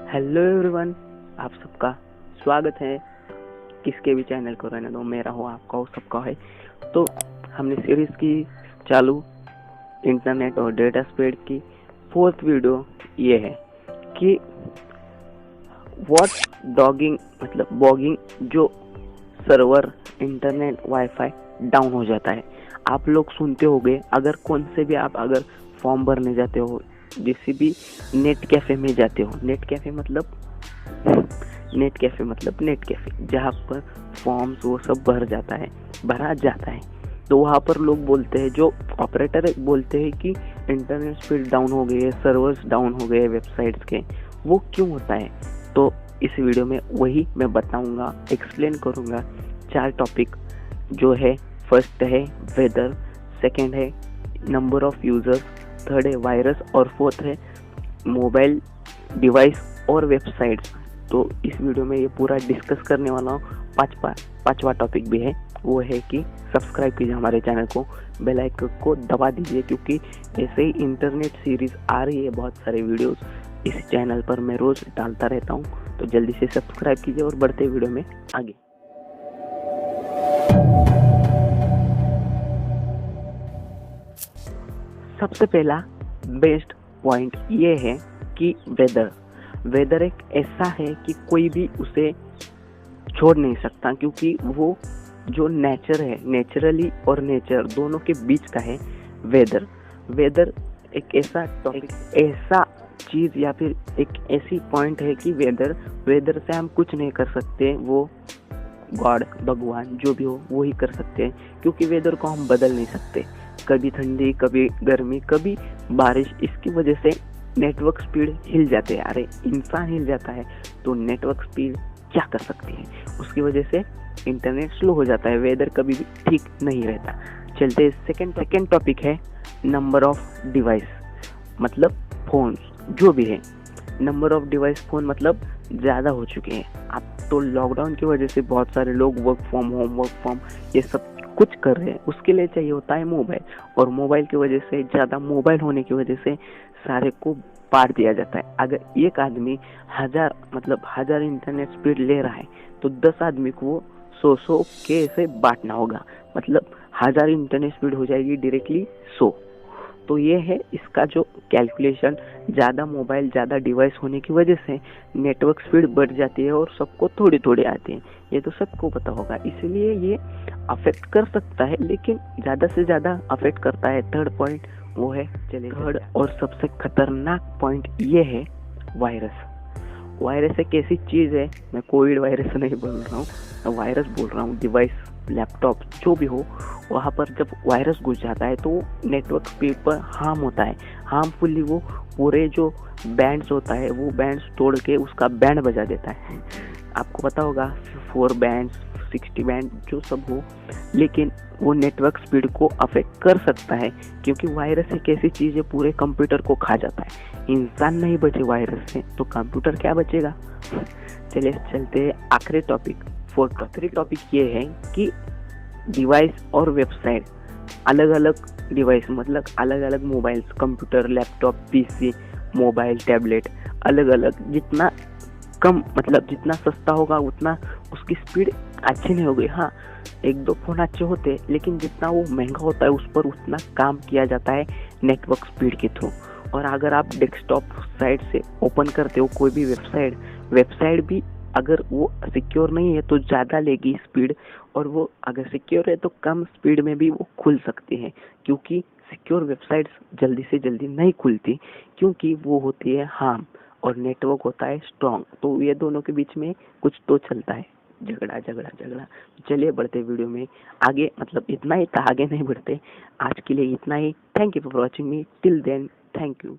Hello everyone, आप सबका स्वागत है। किसके भी चैनल को रहने दो, मेरा हो आपका हो सबका है। तो हमने सीरीज की चालू इंटरनेट और डेटा स्पीड की 4th वीडियो ये है कि व्हाट डॉगिंग मतलब बॉगिंग, जो सर्वर इंटरनेट वाईफाई डाउन हो जाता है। आप लोग सुनते होंगे, अगर कौन से भी आप अगर फॉर्म भरने जाते हो, जिस भी नेट कैफे में जाते हो, नेट कैफे मतलब नेट कैफे जहाँ पर फॉर्म्स वो सब भरा जाता है। तो वहाँ पर लोग बोलते हैं, जो ऑपरेटर बोलते हैं कि इंटरनेट स्पीड डाउन हो गई है, सर्वर्स डाउन हो गए वेबसाइट्स के। वो क्यों होता है? तो इस वीडियो में वही मैं बताऊंगा, एक्सप्लेन करूंगा। 4 टॉपिक जो है, फर्स्ट है वेदर, सेकंड है नंबर ऑफ यूजर्स, थर्ड है वायरस और फोर्थ है मोबाइल डिवाइस और वेबसाइट्स। तो इस वीडियो में ये पूरा डिस्कस करने वाला हूँ। पांचवा टॉपिक भी है, वो है कि सब्सक्राइब कीजिए हमारे चैनल को, बेल आइकन को दबा दीजिए, क्योंकि ऐसे ही इंटरनेट सीरीज आ रही है, बहुत सारे वीडियोस इस चैनल पर मैं रोज डालता रहता हूँ। तो जल्दी से सब्सक्राइब कीजिए और बढ़ते वीडियो में आगे। सबसे पहला बेस्ट पॉइंट ये है कि वेदर एक ऐसा है कि कोई भी उसे छोड़ नहीं सकता, क्योंकि वो जो नेचर है, नेचुरली और नेचर दोनों के बीच का है वेदर एक ऐसा टॉपिक, ऐसा चीज या फिर एक ऐसी पॉइंट है कि वेदर से हम कुछ नहीं कर सकते। वो गॉड, भगवान जो भी हो वो ही कर सकते हैं, क्योंकि वेदर को हम बदल नहीं सकते। कभी ठंडी, कभी गर्मी, कभी बारिश। इसकी वजह से नेटवर्क स्पीड हिल जाते हैं। अरे इंसान हिल जाता है तो नेटवर्क स्पीड क्या कर सकती है? उसकी वजह से इंटरनेट स्लो हो जाता है, वेदर कभी भी ठीक नहीं रहता। चलते सेकंड टॉपिक है नंबर ऑफ डिवाइस, मतलब फोन जो भी है। नंबर ऑफ डिवाइस फोन मतलब ज़्यादा हो चुके हैं। अब तो लॉकडाउन की वजह से बहुत सारे लोग वर्क फ्रॉम होम ये सब कुछ कर रहे हैं, उसके लिए चाहिए होता है मोबाइल। और मोबाइल की वजह से, ज़्यादा मोबाइल होने की वजह से सारे को बांट दिया जाता है। अगर एक आदमी 1000 इंटरनेट स्पीड ले रहा है तो 10 आदमी को 100 के से बांटना होगा, मतलब 1000 इंटरनेट स्पीड हो जाएगी डायरेक्टली 100। तो ये है इसका जो कैलकुलेशन। ज़्यादा मोबाइल, ज़्यादा डिवाइस होने की वजह से नेटवर्क स्पीड बढ़ जाती है और सबको थोड़ी थोड़ी आती है। ये तो सबको पता होगा, इसलिए ये अफेक्ट कर सकता है, लेकिन ज़्यादा से ज़्यादा अफेक्ट करता है। थर्ड पॉइंट वो है, थर्ड और सबसे खतरनाक पॉइंट ये है वायरस एक ऐसी चीज़ है, मैं कोविड वायरस नहीं बोल रहा हूँ, मैं वायरस बोल रहा हूँ। डिवाइस, लैपटॉप जो भी हो, वहाँ पर जब वायरस घुस जाता है तो नेटवर्क स्पीड पर हार्म होता है। हार्मफुली वो पूरे जो बैंड्स होता है, वो बैंड्स तोड़ के उसका बैंड बजा देता है। आपको पता होगा 4 बैंड्स, 60 बैंड जो सब हो, लेकिन वो नेटवर्क स्पीड को अफेक्ट कर सकता है, क्योंकि वायरस एक ऐसी चीज़ है पूरे कंप्यूटर को खा जाता है। इंसान नहीं बचे वायरस से तो कंप्यूटर क्या बचेगा? चलिए चलते हैं आखिरी टॉपिक, फोर्थ टॉपिक ये है कि डिवाइस और वेबसाइट। अलग अलग डिवाइस मतलब अलग अलग mobiles, computer, laptop, PC, mobile, tablet, अलग अलग। जितना कम मतलब जितना सस्ता होगा उतना उसकी स्पीड अच्छी नहीं होगी। हाँ, 1-2 फोन अच्छे होते, लेकिन जितना वो महंगा होता है उस पर उतना काम किया जाता है नेटवर्क स्पीड के थ्रू। और अगर आप डेस्कटॉप साइट से ओपन करते हो कोई भी वेबसाइट भी अगर वो सिक्योर नहीं है तो ज़्यादा लेगी स्पीड, और वो अगर सिक्योर है तो कम स्पीड में भी वो खुल सकती है, क्योंकि सिक्योर वेबसाइट्स जल्दी से जल्दी नहीं खुलती, क्योंकि वो होती है हार्म और नेटवर्क होता है स्ट्रॉन्ग। तो ये दोनों के बीच में कुछ तो चलता है, झगड़ा। चलिए बढ़ते वीडियो में आगे, मतलब इतना ही था, आगे नहीं बढ़ते। आज के लिए इतना ही। Thank you for watching me till then. Thank you.